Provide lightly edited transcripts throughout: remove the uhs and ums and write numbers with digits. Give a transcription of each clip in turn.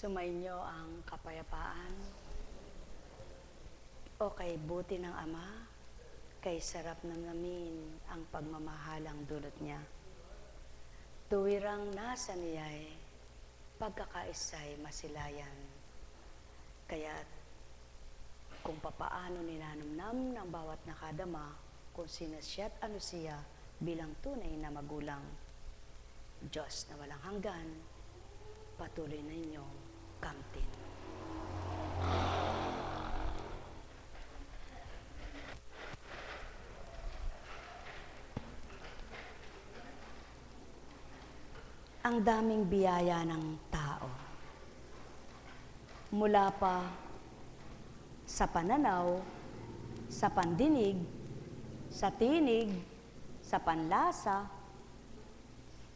Sumainyo ang kapayapaan o kay buti ng Ama, kay sarap namnamin ang pagmamahalang dulot niya. Tuwirang nasa niya'y pagkakaisay masilayan. Kaya't kung papaano ninanamnam ng bawat nakadama kung sino siya at ano siya bilang tunay na magulang, Diyos na walang hanggan, patuloy na inyong kamtin. Ang daming biyaya ng tao. Mula pa sa pananaw, sa pandinig, sa tinig, sa panlasa,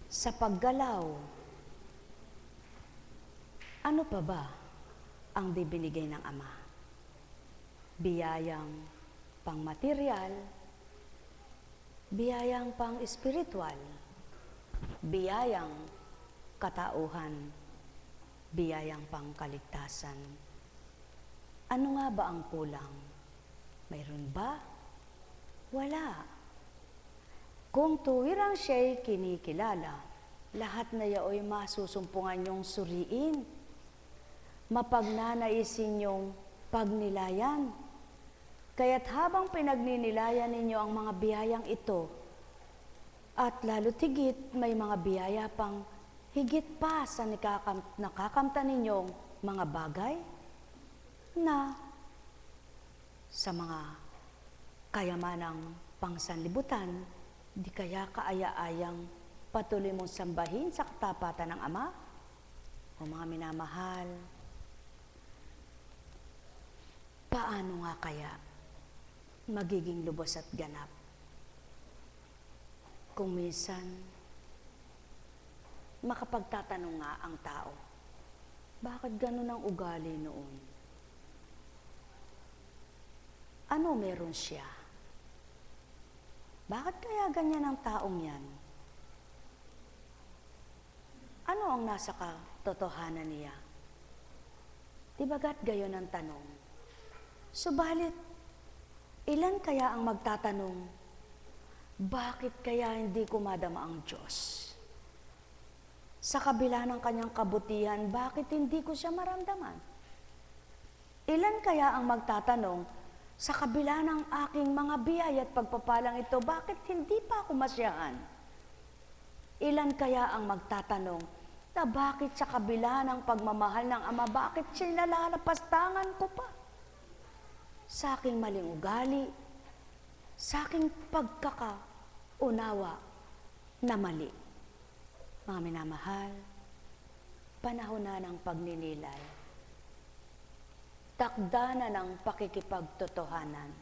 sa paggalaw. Ano pa ba ang binigay ng Ama? Biyayang pang-material, biyayang pang-espiritual, biyayang katauhan, biyayang pangkaligtasan. Ano nga ba ang kulang? Mayroon ba? Wala. Kung tuwirang siya'y kinikilala, lahat na yao'y masusumpungan niyong suriin, mapagnanaisin niyong pagnilayan. Kaya't habang pinagninilayan ninyo ang mga biyayang ito, at lalo tigit may mga biyaya pang higit pa sa nakakamtan ninyong mga bagay na sa mga kayamanang pangsanlibutan, di kaya kaaya-ayang patuloy mong sambahin sa katapatan ng Ama? O mga minamahal, paano nga kaya magiging lubos at ganap kung minsan makapagtatanong nga ang tao, bakit ganun ang ugali noon? Ano meron siya? Bakit kaya ganyan ang taong yan? Ano ang nasa katotohanan niya? Di bagat gayon ang tanong? Subalit, ilan kaya ang magtatanong, bakit kaya hindi ko madama ang Diyos? Sa kabila ng kanyang kabutihan, bakit hindi ko siya maramdaman? Ilan kaya ang magtatanong, sa kabila ng aking mga biyaya at pagpapalang ito, bakit hindi pa ako masyahan? Ilan kaya ang magtatanong, na bakit sa kabila ng pagmamahal ng Ama, bakit siya nalalapastangan ko pa? Sa aking maling ugali, sa aking pagkakaunawa na mali. Mga minamahal, panahon na ng pagninilay. Takda na ng pakikipagtotohanan.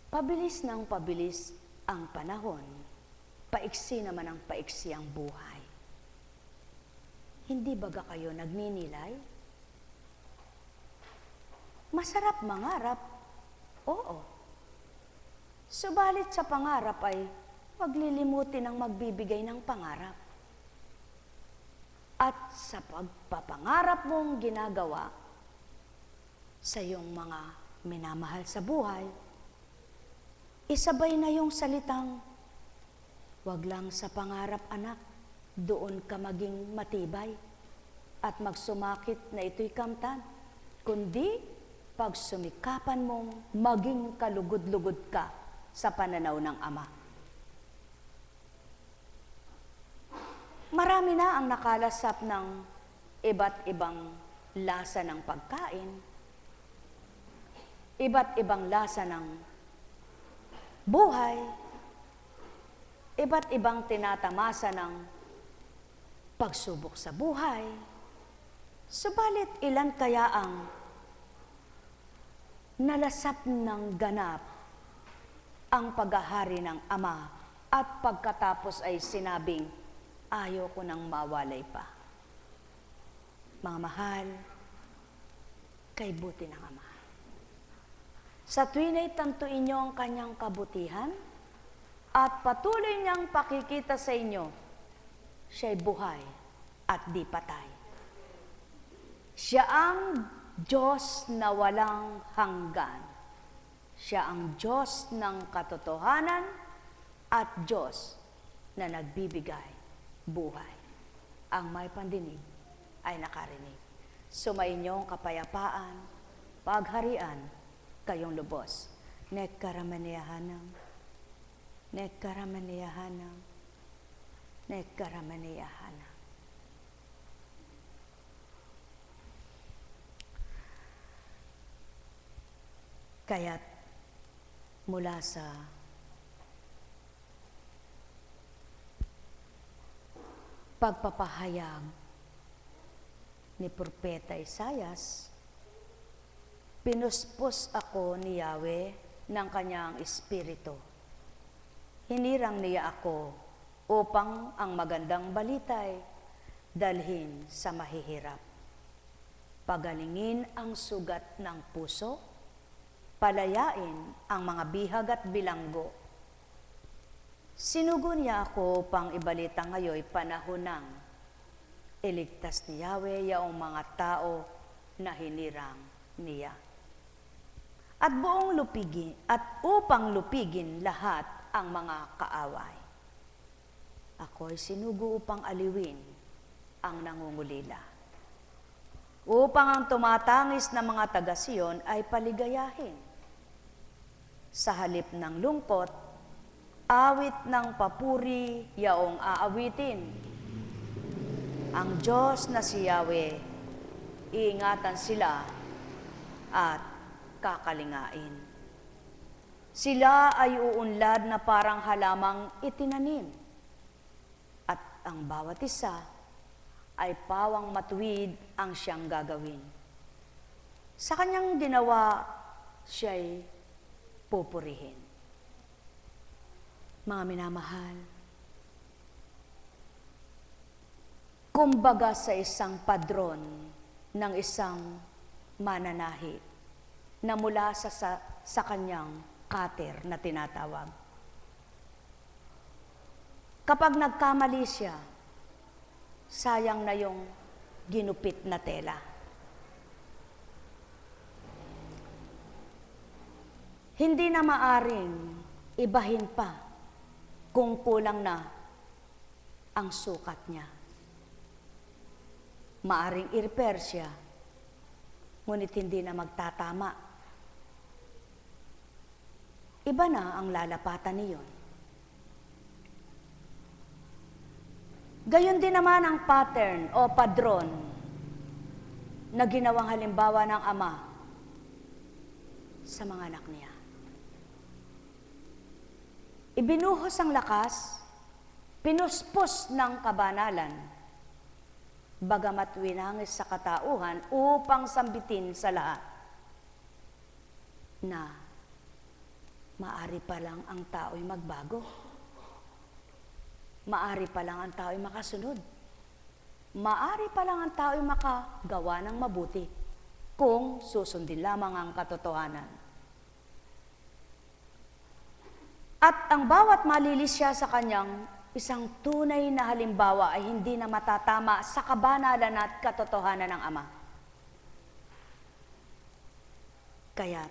Pabilis ng pabilis ang panahon, paiksi naman ang paiksi ang buhay. Hindi baga kayo nagninilay? Masarap mangarap, oo. Subalit sa pangarap ay paglilimutin ang magbibigay ng pangarap. At sa pagpapangarap mong ginagawa sa iyong mga minamahal sa buhay, isabay na yung salitang, wag lang sa pangarap anak, doon ka maging matibay at magsumakit na ito'y kamtan, kundi pagsumikapan mong maging kalugod-lugod ka sa pananaw ng Ama. Marami na ang nakalasap ng iba't ibang lasa ng pagkain, iba't ibang lasa ng buhay, iba't ibang tinatamasa ng pagsubok sa buhay. Subalit ilan kaya ang nalasap ng ganap ang paghahari ng Ama at pagkatapos ay sinabing, ayaw ko nang mawalay pa. Mga mahal, kay buti ng Ama. Sa tuwin ay tantuin niyo ang kanyang kabutihan at patuloy niyang pakikita sa inyo, siya'y buhay at di patay. Siya ang Diyos na walang hanggan. Siya ang Diyos ng katotohanan at Diyos na nagbibigay buhay. Ang may pandinig ay nakarinig. Sumainyong kapayapaan, pagharian, kayong lubos. Nekkaramaniyahanam, nekkaramaniyahanam, nekkaramaniyahanam. Kaya't mula sa pagpapahayag ni Propeta Isaias, pinuspos ako ni Yahweh ng kanyang espiritu. Hinirang niya ako upang ang magandang balitay dalhin sa mahihirap. Pagalingin ang sugat ng puso, palayain ang mga bihag at bilanggo. Sinugo niya ako upang ibalita ngayoy panahon ng iligtas ni Yahweh yaong mga tao na hinirang niya. At buong lupigin, at upang lupigin lahat ang mga kaaway. Ako'y sinugo upang aliwin ang nangungulila. Upang ang tumatangis na mga taga-Siyon ay paligayahin. Sa halip ng lungkot, awit ng papuri yaong aawitin. Ang Diyos na si Yahweh, iingatan sila at kakalingain. Sila ay uunlad na parang halamang itinanim, at ang bawat isa ay pawang matuwid ang siyang gagawin. Sa kanyang ginawa, siya'y pupurihin. Mga minamahal, kumbaga sa isang padron ng isang mananahi na mula sa kanyang kater na tinatawag. Kapag nagkamali siya, sayang na yung ginupit na tela. Hindi na maaring ibahin pa kung kulang na ang sukat niya. Maaring i-repair siya, ngunit hindi na magtatama. Iba na ang lalapatan niyon. Gayon din naman ang pattern o padron na ginawang halimbawa ng Ama sa mga anak niya. Ibinuhos ang lakas, pinuspos ng kabanalan, bagamat winangis sa katauhan upang sambitin sa lahat na maari pa lang ang tao'y magbago. Maari pa lang ang tao'y makasunod. Maari pa lang ang tao'y makagawa ng mabuti kung susundin lamang ang katotohanan. At ang bawat malilis siya sa kanyang isang tunay na halimbawa ay hindi na matatama sa kabanalan at katotohanan ng Ama. Kaya,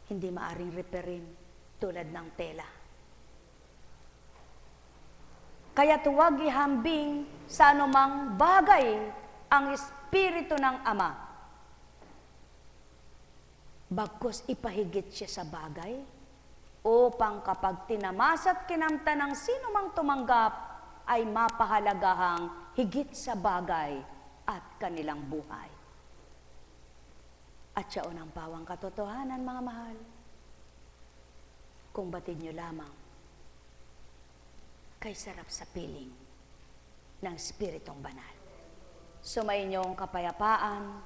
hindi maaring reperin tulad ng tela. Kaya huwag ihambing sa anumang bagay ang Espiritu ng Ama. Bagkus ipahigit siya sa bagay, upang kapag tinamas at kinamta ng sino mang tumanggap, ay mapahalagahang higit sa bagay at kanilang buhay. At siya unang pawang katotohanan, mga mahal. Kung batid nyo lamang, kay sarap sa piling ng Espiritong Banal. Sumainyong kapayapaan,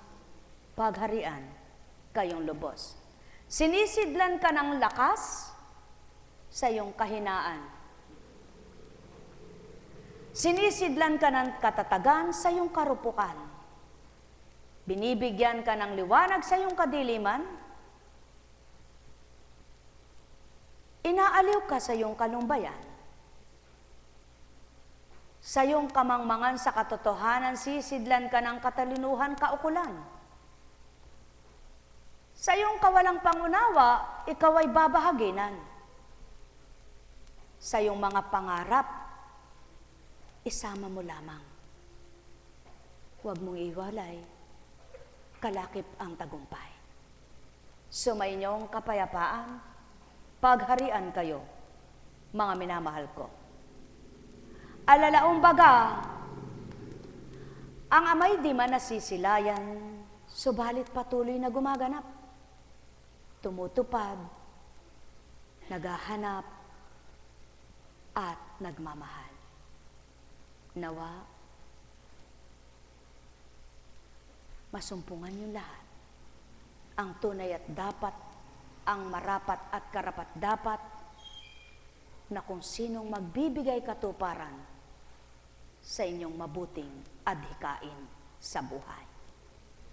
pagharian, kayong lubos. Sinisidlan ka ng lakas sa iyong kahinaan. Sinisidlan ka ng katatagan sa iyong karupukan. Binibigyan ka ng liwanag sa iyong kadiliman. Inaaliw ka sa iyong kalumbayan. Sa iyong kamangmangan sa katotohanan, sisidlan ka ng katalinuhan kaukulan. Sa iyong kawalang pangunawa, ikaw ay babahaginan. Sa iyong mga pangarap, isama mo lamang. Huwag mong iwalay, kalakip ang tagumpay. Sumainyong kapayapaan, pagharian kayo, mga minamahal ko. Alalaong baga, ang amay di man nasisilayan, subalit patuloy na gumaganap. Tumutupad, naghahanap, at nagmamahal. Nawa, masumpungan niyo lahat ang tunay at dapat, ang marapat at karapat dapat, na kung sinong magbibigay katuparan sa inyong mabuting adhikain sa buhay.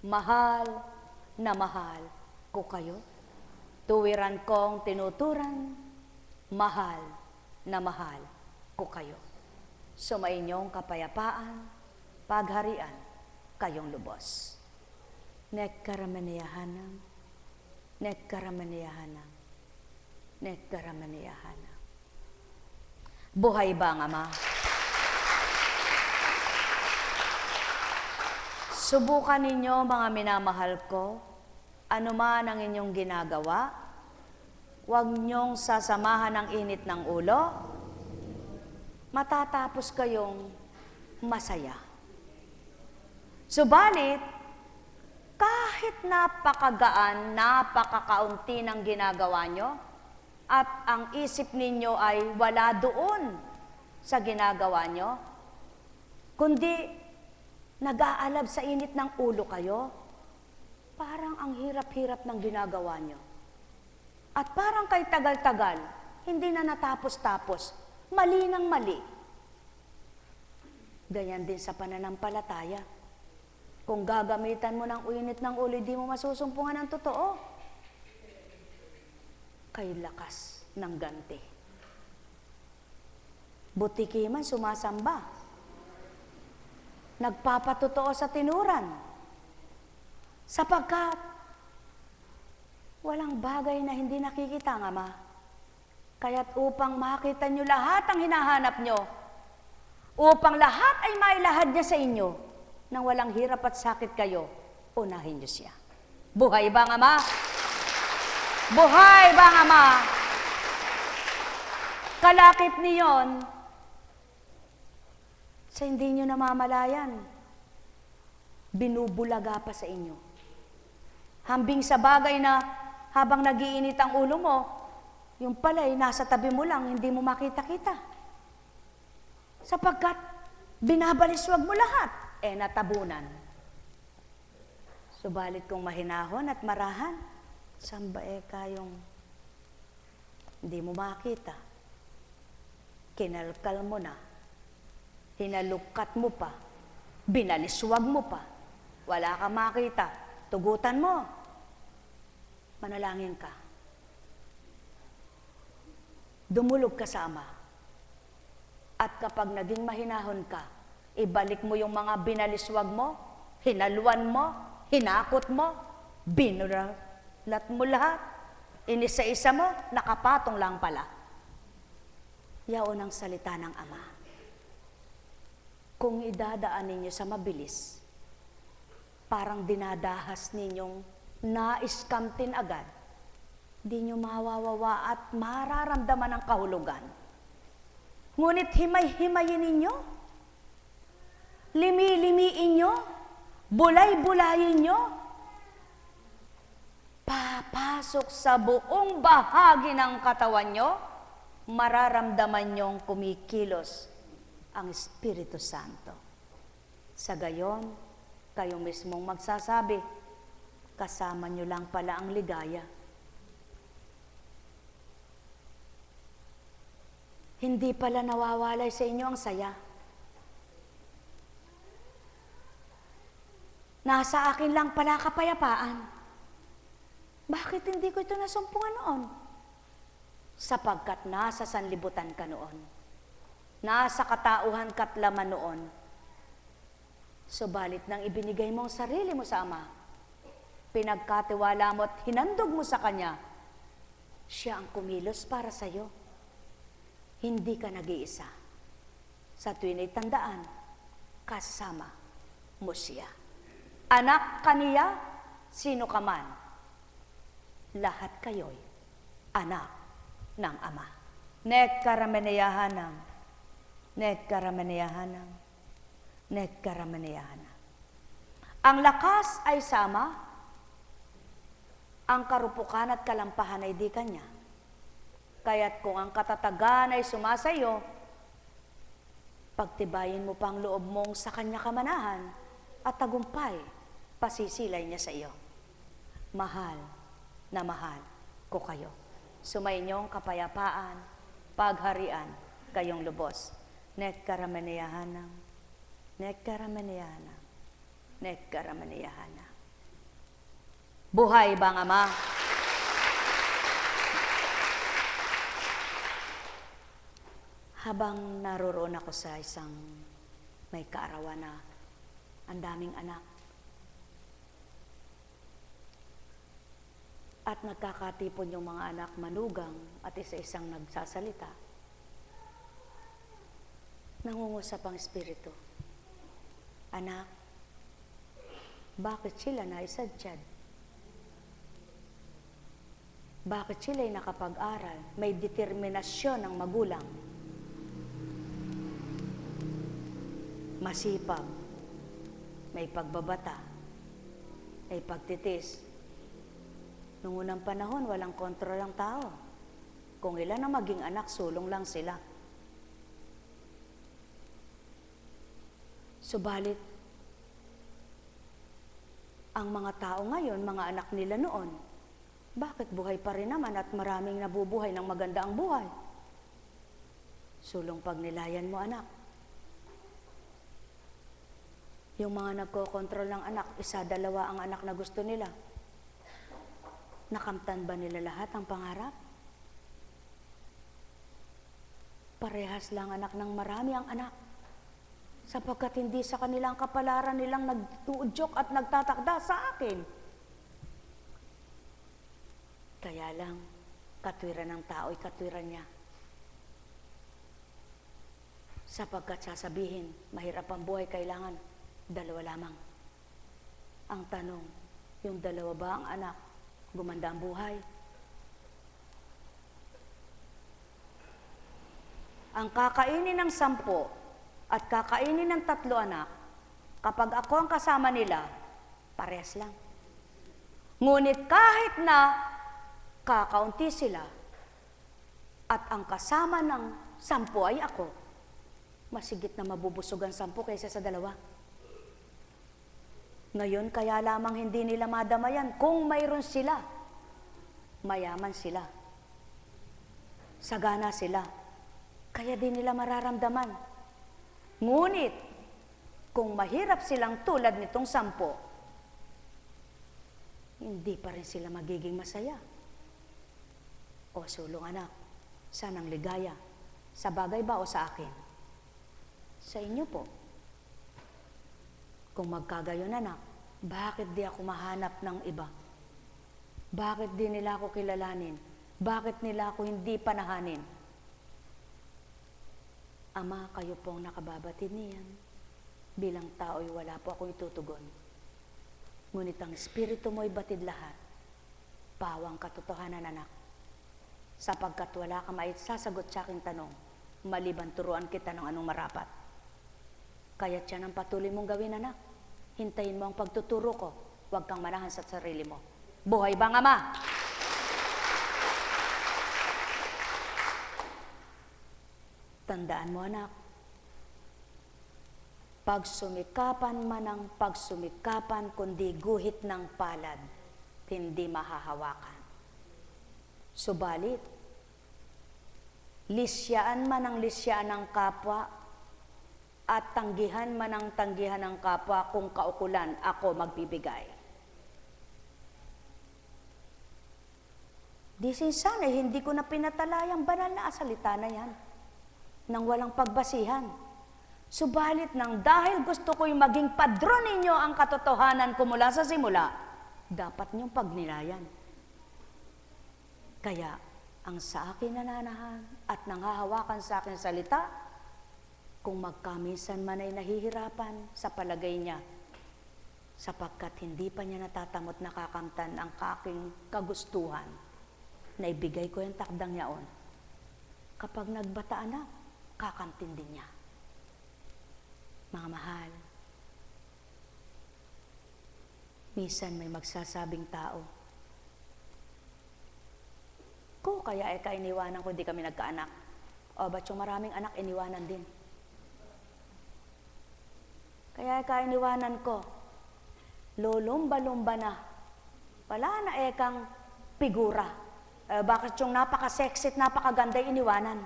Mahal na mahal ko kayo, tuwiran kong tinuturan, mahal na mahal ko kayo. Sumainyong kapayapaan, pagharian, kayong lubos. Nekkaramaniyahanam, nekkaramaniyahanam, nekkaramaniyahanam. Buhay ba ang Ama? Subukan ninyo, mga minamahal ko, anuman ang inyong ginagawa, huwag niyong sasamahan ng init ng ulo, matatapos kayong masaya. Subalit, kahit napakagaan, napakakaunti ng ginagawa nyo, at ang isip ninyo ay wala doon sa ginagawa nyo, kundi nag-aalab sa init ng ulo kayo, parang ang hirap-hirap ng ginagawa nyo. At parang kay tagal-tagal, hindi na natapos-tapos, mali ng mali. Ganyan din sa pananampalataya. Kung gagamitan mo ng init ng ulo, di mo masusumpungan ng totoo. Kay lakas ng ganti. Butiki man sumasamba. Nagpapatotoo sa tinuran. Sapagkat walang bagay na hindi nakikita ng Ama. Kaya't upang makita nyo lahat ang hinahanap nyo, upang lahat ay mailahad niya sa inyo, nang walang hirap at sakit kayo, unahin nyo siya. Buhay ba ang Ama? Buhay ba ang Ama? Kalakip niyon, sa hindi nyo namamalayan, binubulaga pa sa inyo. Hambing sa bagay na habang nagiinit ang ulo mo, yung pala'y nasa tabi mo lang, hindi mo makita-kita. Sapagkat binabaliswag mo lahat, natabunan. Subalit kung mahinahon at marahan, saan ba kayong hindi mo makita? Kinalkal mo na, hinalukat mo pa, binaliswag mo pa, wala ka makita, tugutan mo, manalangin ka. Dumulog ka sa Ama. At kapag naging mahinahon ka, ibalik mo yung mga binaliswag mo, hinaluan mo, hinakot mo, binulat mo lahat, inisa-isa mo, nakapatong lang pala. Yaon ang salita ng Ama. Kung idadaan ninyo sa mabilis, parang dinadahas ninyong naiskamtin agad, di nyo mawawawa at mararamdaman ang kahulugan. Ngunit himay-himayin ninyo, limi-limiin nyo, bulay-bulayin nyo, papasok sa buong bahagi ng katawan nyo, mararamdaman nyong kumikilos ang Espiritu Santo. Sa gayon, kayo mismong magsasabi, kasama nyo lang pala ang ligaya. Hindi pala nawawalay sa inyo ang saya. Nasa akin lang pala kapayapaan. Bakit hindi ko ito nasumpungan noon? Sapagkat nasa sanlibutan ka noon. Nasa katauhan ka't laman noon. Subalit nang ibinigay mo ang sarili mo sa Ama, pinagkatiwala mo at hinandog mo sa Kanya, siya ang kumilos para sa iyo. Hindi ka nag-iisa. Sa tuwing tandaan, kasama mo siya. Anak ka niya, sino ka man. Lahat kayo'y anak ng Ama. Nagkaramanayahanang, nagkaramanayahanang, nagkaramanayahanang. Ang lakas ay sama, ang karupukan at kalampahan ay di kanya. Kaya't kung ang katatagan ay sumasayo, pagtibayin mo pang loob mong sa kanya kamanahan at tagumpay, pasisilay niya sa iyo. Mahal na mahal ko kayo. Sumayinyong kapayapaan, pagharian, kayong lubos. Nagkaramanayahanang, nagkaramanayahanang, nagkaramanayahanang. Buhay bang Ama? Habang naroroon ako sa isang may kaarawan na ang daming anak at nagkakatipon yung mga anak manugang at isa-isang nagsasalita, nangungusap ang Espiritu. Anak, bakit sila naisadyad? Bakit sila'y nakapag-aral? May determinasyon ng magulang. Masipag, may pagbabata, may pagtitis. Noong unang panahon, walang kontrol ang tao. Kung ilan ang maging anak, sulong lang sila. Subalit, ang mga tao ngayon, mga anak nila noon, bakit buhay pa rin naman at maraming nabubuhay ng maganda ang buhay? Sulong pagnilayan mo, anak. Yung mga nagkokontrol ng anak, isa, dalawa ang anak na gusto nila. Nakamtan ba nila lahat ang pangarap? Parehas lang anak ng marami ang anak. Sapagkat hindi sa kanilang kapalaran nilang nagtuudyok at nagtatakda sa akin. Kaya lang, katwiran ng tao'y katwiran niya. Sapagkat sasabihin, mahirap ang buhay, kailangan dalawa lamang. Ang tanong, yung dalawa ba ang anak? Gumanda ang buhay? Ang kakainin ng 10 at kakainin ng 3 anak, kapag ako ang kasama nila, parehas lang. Ngunit kahit na kakaunti sila at ang kasama ng 10 ay ako, masigit na mabubusog ang 10 kaysa sa 2. Ngayon, kaya lamang hindi nila madamayan kung mayroon sila. Mayaman sila. Sagana sila. Kaya din nila mararamdaman. Ngunit, kung mahirap silang tulad nitong 10, hindi pa rin sila magiging masaya. O sulong anak, sanang ligaya. Sa bagay ba o sa akin? Sa inyo po. Kung magkagayon anak, bakit di ako mahanap ng iba? Bakit di nila ako kilalanin? Bakit nila ako hindi panahanin? Ama, kayo pong nakababatid niyan. Bilang tao'y wala po akong itutugon. Ngunit ang Espiritu mo'y batid lahat. Pawang katotohanan, anak. Sapagkat wala ka maisasagot sa aking tanong, maliban turuan kita ng anong marapat. Kaya't yan ang patuloy mong gawin, anak. Hintayin mo ang pagtuturo ko. Huwag kang manahan sa sarili mo. Buhay bang Ama? Tandaan mo, anak. Pagsumikapan man ang pagsumikapan, kundi guhit ng palad, hindi mahahawakan. Subalit, lisyaan man ang lisyaan ng kapwa, at tanggihan man ang tanggihan ng kapwa, kung kaukulan ako magbibigay. Di sana, hindi ko na pinatalayang banal na salita na yan. ng walang pagbasihan. Subalit nang dahil gusto ko'y maging padron ninyo ang katotohanan ko mula sa simula, dapat niyong pagnilayan. Kaya, ang sa akin nananahan at nanghahawakan sa akin salita, kung magkaminsan man ay nahihirapan sa palagay niya, sapagkat hindi pa niya natatamot nakakamtan ang aking kagustuhan, na ibigay ko yung takdang yaon. Kapag nagbataan na, kakamtin din niya. Mga mahal, minsan may magsasabing tao, ko kaya iniwanan ko di kami nagkaanak? O ba't yung maraming anak iniwanan din? Kaya iniwanan ko, lulumba-lumba na, wala na ekang figura. Bakit yung napaka-sexy at napakaganda iniwanan?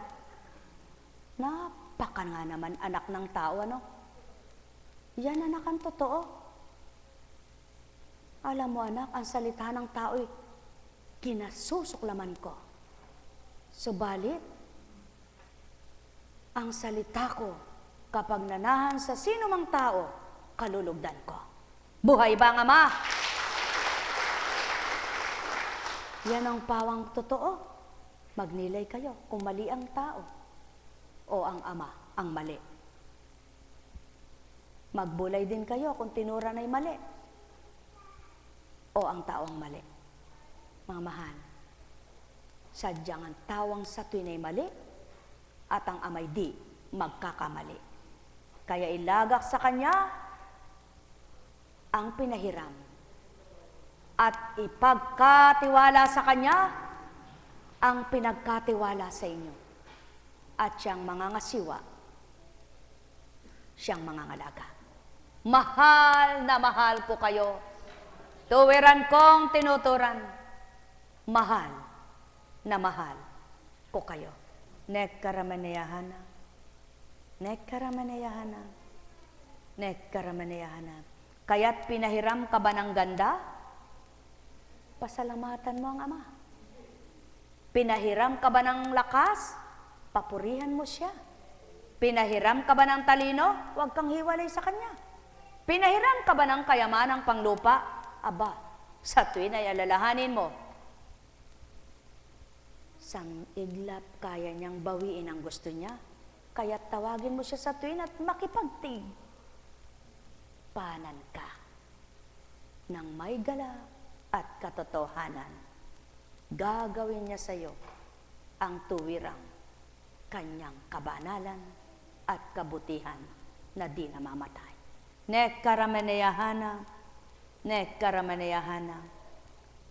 Napaka nga naman anak ng tao, ano? Yan anak ang totoo. Alam mo anak, ang salita ng tao'y kinasusuklaman ko. Subalit, ang salita ko kapag nanahan sa sino mang tao, kalulugdan ko. Buhay ba ang Ama? Yan ang pawang totoo. Magnilay kayo kung mali ang tao o ang Ama ang mali. Magbulay din kayo kung tinuran ay mali o ang tao ang mali. Mga mahal, sadyang ang tawang sa tuwin ay mali at ang Ama'y di magkakamali. Kaya ilagak sa Kanya ang pinahiram at ipagkatiwala sa Kanya ang pinagkatiwala sa inyo. At siyang mangangasiwa, siyang mangangalaga. Mahal na mahal ko kayo. Tuwiran kong tinuturan. Mahal na mahal ko kayo. Nekaramanayahana. Nekaramanayahana. Nekaramanayahana. Kaya't pinahiram ka ba ng ganda? Pasalamatan mo ang Ama. Pinahiram ka ba ng lakas? Papurihan mo siya. Pinahiram ka ba ng talino? Huwag kang hiwalay sa Kanya. Pinahiram ka ba ng kayamanang panglupa? Aba, sa tuwin ay alalahanin mo. Sang iglap kaya niyang bawiin ang gusto niya, kaya't tawagin mo siya sa tuwin at makipagtig. Panan ka ng may gala at katotohanan. Gagawin niya sa iyo ang tuwirang kanyang kabanalan at kabutihan na di namamatay. Nekaramanayahana, nekaramanayahana,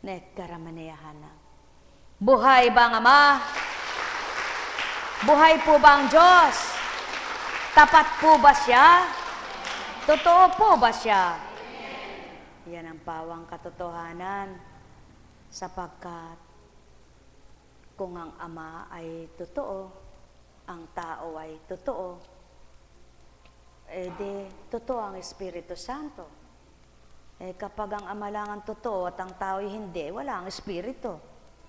nekaramanayahana. Buhay ba ang Ama? Buhay po ba ang Diyos? Tapat po ba siya? Totoo po ba siya? Yan ang pawang katotohanan, sapagkat kung ang Ama ay totoo, ang tao ay totoo, di totoo ang Espiritu Santo. Kapag ang Ama lang ang totoo at ang tao ay hindi, wala ang Espiritu.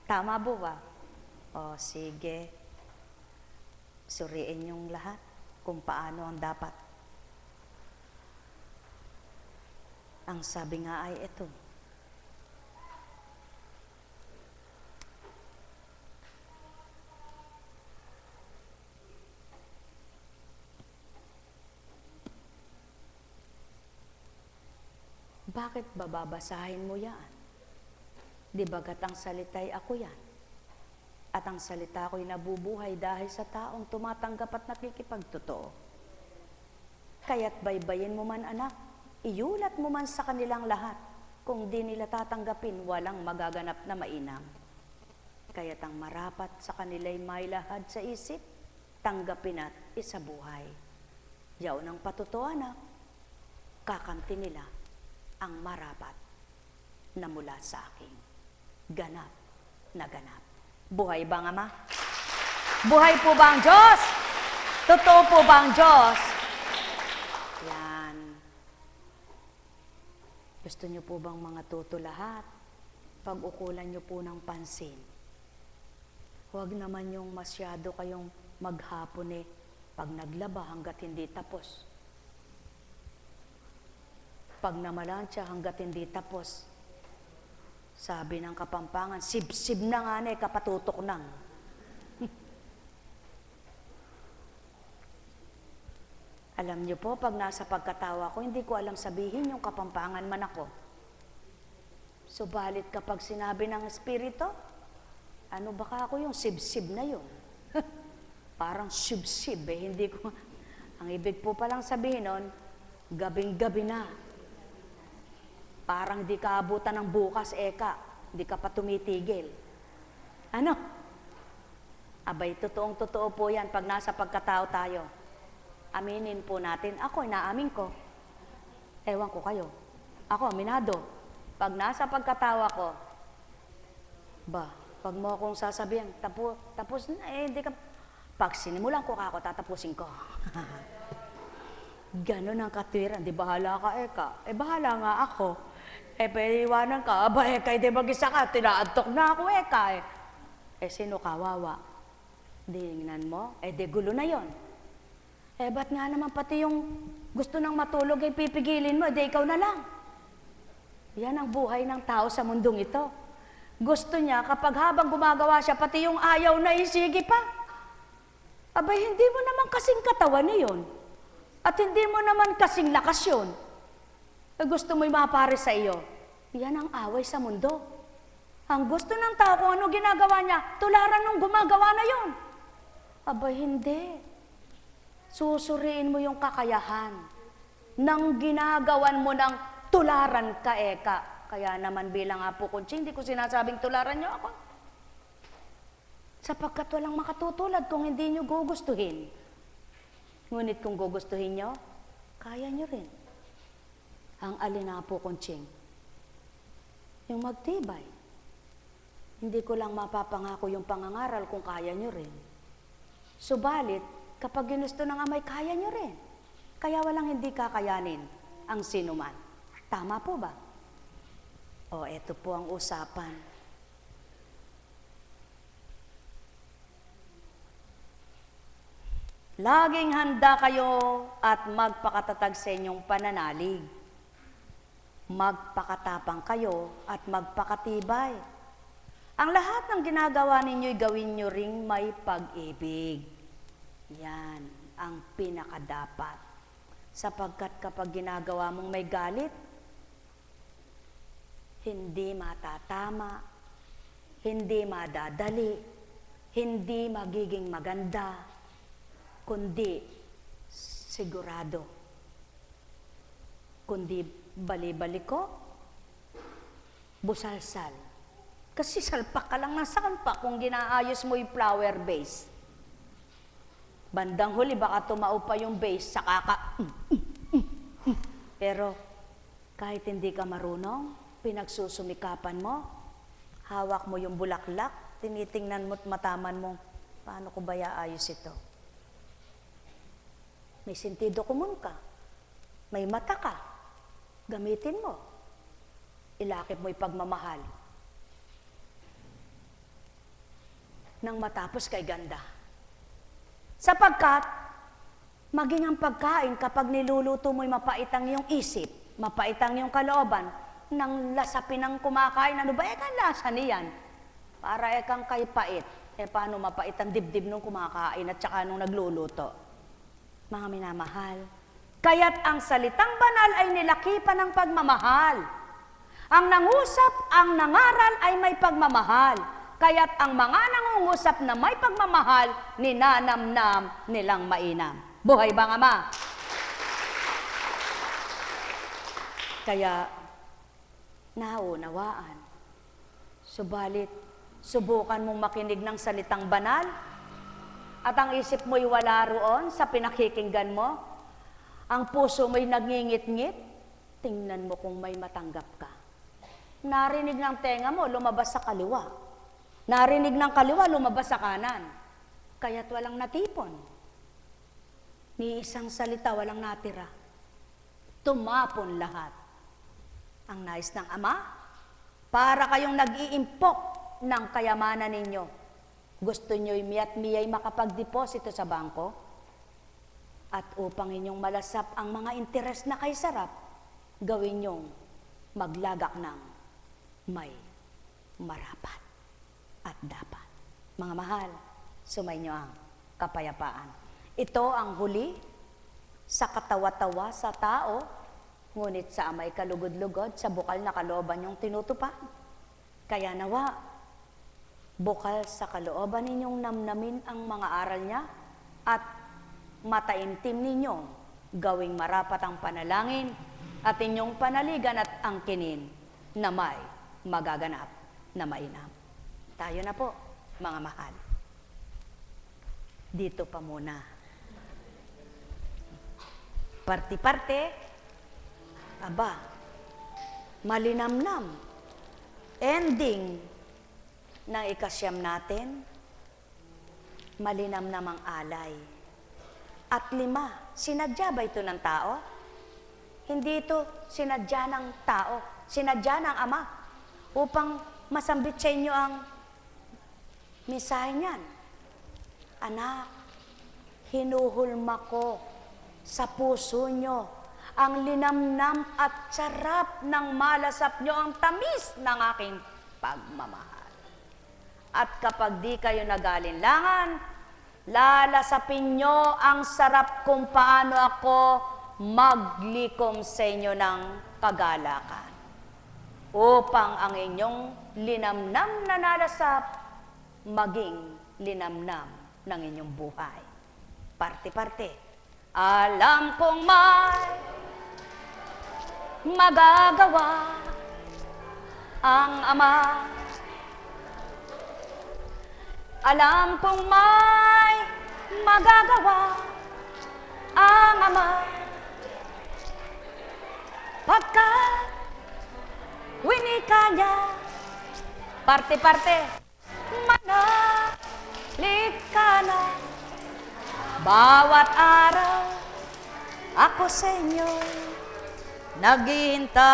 Tama po ba? O sige, suriin yung lahat kung paano ang dapat. Ang sabi nga ay ito, bakit bababasahin mo yan? Di bagat ang salita'y ako yan. At ang salita ko'y nabubuhay dahil sa taong tumatanggap at nakikipagtotoo. Kaya't baybayin mo man anak, iulat mo man sa kanilang lahat. Kung di nila tatanggapin, walang magaganap na mainam. Kaya't ang marapat sa kanila'y may lahad sa isip, tanggapin at isabuhay. Yaw ng patuto anak, kakamti nila ang marapat na mula sa akin. Ganap na ganap. Buhay ba ang Ama? Buhay po ba ang Diyos? Totoo po ba ang Diyos? Yan. Gusto niyo po bang mga tuto lahat? Pag-ukulan niyo po ng pansin. Huwag naman yung masyado kayong maghapon Pag naglaba hanggat hindi tapos. Pag namalansya hanggat hindi tapos. Sabi ng Kapampangan, sib-sib na nga na kapatutok nang. Alam niyo po, pag nasa pagkatawa ko, hindi ko alam sabihin yung Kapampangan man ako. Subalit kapag sinabi ng Espiritu, ano baka ako yung sib-sib na yun? Parang sib-sib hindi ko. Ang ibig po palang sabihin nun, gabing-gabi na. Parang di ka abutan ng bukas, di ka pa tumitigil. Ano? Abay, totoong-totoo po yan pag nasa pagkatao tayo. Aminin po natin, ako, inaamin ko. Ewan ko kayo. Ako, aminado. Pag nasa pagkatawa ko, pag mo akong sasabihin, tapos na, hindi ka, pag sinimulan ko ako, tatapusin ko. Ganon ang katwiran, di bahala ka, Eka. Bahala nga ako. Paiwanan ka, Eka, hindi mag-isa ka, tinaantok na ako, Eka. Sino kawawa? Dinignan mo, di gulo na yon. Ba't nga naman pati yung gusto nang matulog ay pipigilin mo, ikaw na lang. Yan ang buhay ng tao sa mundong ito. Gusto niya, kapag habang gumagawa siya, pati yung ayaw na isigi pa. Abay, hindi mo naman kasing katawan yun. At hindi mo naman kasing lakas yun. Gusto mo'y mapare sa iyo. Yan ang away sa mundo. Ang gusto ng tao kung ano ginagawa niya, tularan nung gumagawa na yun. Abay, hindi. Susuriin mo yung kakayahan nang ginagawan mo ng tularan ka, Eka. Kaya naman bilang Apo Kunching, hindi ko sinasabing tularan niyo ako. Sapagkat walang makatutulad kung hindi niyo gugustuhin. Ngunit kung gugustuhin niyo, kaya niyo rin. Ang alin na Apo Kunching? Yung magtibay. Hindi ko lang mapapangako yung pangangaral kung kaya niyo rin. Subalit, kapag ginusto ng amay, kaya niyo rin. Kaya walang hindi kakayanin ang sinuman. Tama po ba? Eto po ang usapan. Laging handa kayo at magpakatatag sa inyong pananalig. Magpakatapang kayo at magpakatibay. Ang lahat ng ginagawa ninyo'y gawin nyo ring may pag-ibig. Yan ang pinakadapat. Sapagkat kapag ginagawa mong may galit, hindi matatama, hindi madadali, hindi magiging maganda, kundi sigurado, kundi bali-baliko, busalsal. Kasi salpak ka lang ng salpak kung ginaayos mo yung flower base. Bandang huli, baka tumao pa yung base, saka ka, Pero kahit hindi ka marunong, pinagsusumikapan mo, hawak mo yung bulaklak, tinitingnan mo't mataman mo, paano ko ba iaayos ito? May sentido común ka, may mata ka, gamitin mo, ilakip mo yung pagmamahal. Nang matapos kay ganda. Sapagkat, maging ang pagkain kapag niluluto mo'y mapaitang yung isip, mapaitang yung kalooban, nang lasapin ng kumakain, ano ba ekang lasa niyan? Para ekang kay pait. Paano mapait ang dibdib nung kumakain at saka nung nagluluto? Mga minamahal, kaya't ang salitang banal ay nilakipan ng pagmamahal. Ang nangusap, ang nangaral ay may pagmamahal. Kaya't ang mga nangungusap na may pagmamahal, ninanamnam nilang mainam. Buhay bang Ama? Kaya, naunawaan. Subalit, subukan mong makinig ng salitang banal at ang isip mo'y wala roon sa pinakikinggan mo. Ang puso mo'y nangingit-ngit, tingnan mo kung may matanggap ka. Narinig ng tenga mo, lumabas sa kaliwa. Narinig ng kaliwa, lumabas sa kanan. Kaya't walang natipon. Ni isang salita, walang natira. Tumapon lahat. Ang nais ng Ama, para kayong nag-iimpok ng kayamanan ninyo. Gusto nyo'y miya't miya'y makapag-deposito sa bangko? At upang inyong malasap ang mga interes na kay sarap, gawin niyong maglagak ng may marapat at dapat. Mga mahal, sumainyo ang kapayapaan. Ito ang huli sa katawa-tawa sa tao, ngunit sa amay kalugod-lugod, sa bukal na kalooban yung tinutupad. Kaya nawa, bukal sa kalooban ninyong namnamin ang mga aral niya at mataimtim ninyong gawing marapat ang panalangin at inyong panaligan at angkinin na may magaganap na mainam. Tayo na po, mga mahal. Dito pa muna. Parte-parte, aba, malinamnam, ending ng ikasyam natin, malinamnam ang alay. At 5, sinadya ba ito ng tao? Hindi ito sinadya ng tao, sinadya ng Ama upang masambit sa inyo ang mensahe niyan. Anak, hinuhulma ko sa puso nyo ang linamnam at sarap ng malasap nyo, ang tamis ng aking pagmamahal. At kapag di kayo nag-alinlangan, lalasapin nyo ang sarap kung paano ako maglikom sa inyo ng kagalakan. Upang ang inyong linamnam na nalasap maging linamnam ng inyong buhay. Parte-parte. Alam kong may magagawa ang Ama. Alam kong may magagawa ang Ama. Pagkat winika niya, parte-parte, manalig ka na. Bawat araw, ako sa inyo naghihintay.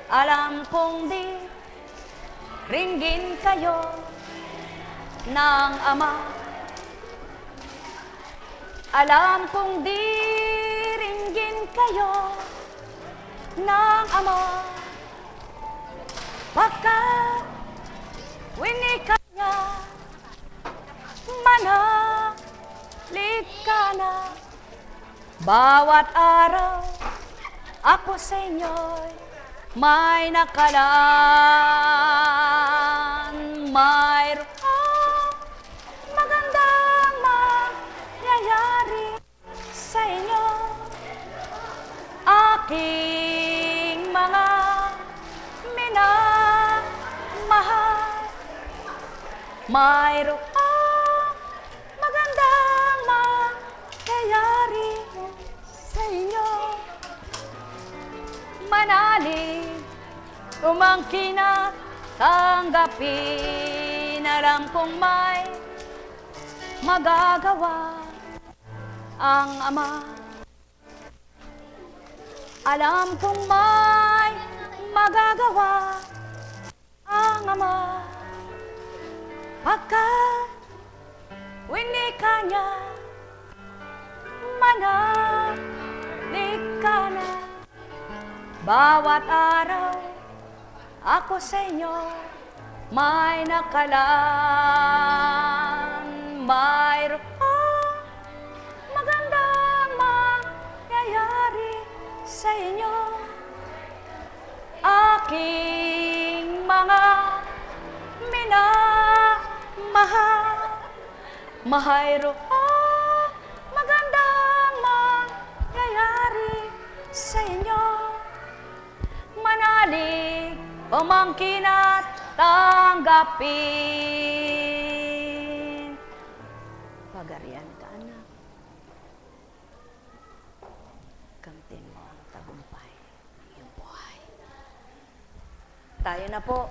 Alam kong di ringgin kayo ng Ama. Alam kong di ringgin kayo ng Ama. Pagkat winika niya, manalig ka na. Bawat araw, ako sa inyo'y may nakalaan. Mayroong magandang mangyayari sa inyo. Aking mga minamahal, mayroong magandang mangyayari sa inyo. Manalig, umangkin at tanggapin. Alam kong may magagawa ang Ama. Alam kong may magagawa ang Ama. Pagkat winika niya, manalig ka na. Bawat araw, ako sa inyo may nakalaan. Mayroong magandang mangyayari sa inyo. Aking mga minamahal, mayroong magandang mangyayari sa inyo. Manalig, umangkin at tanggapin. Pagarian ka, anak. Kamtin mo ang tagumpay ng iyong buhay. Tayo na po.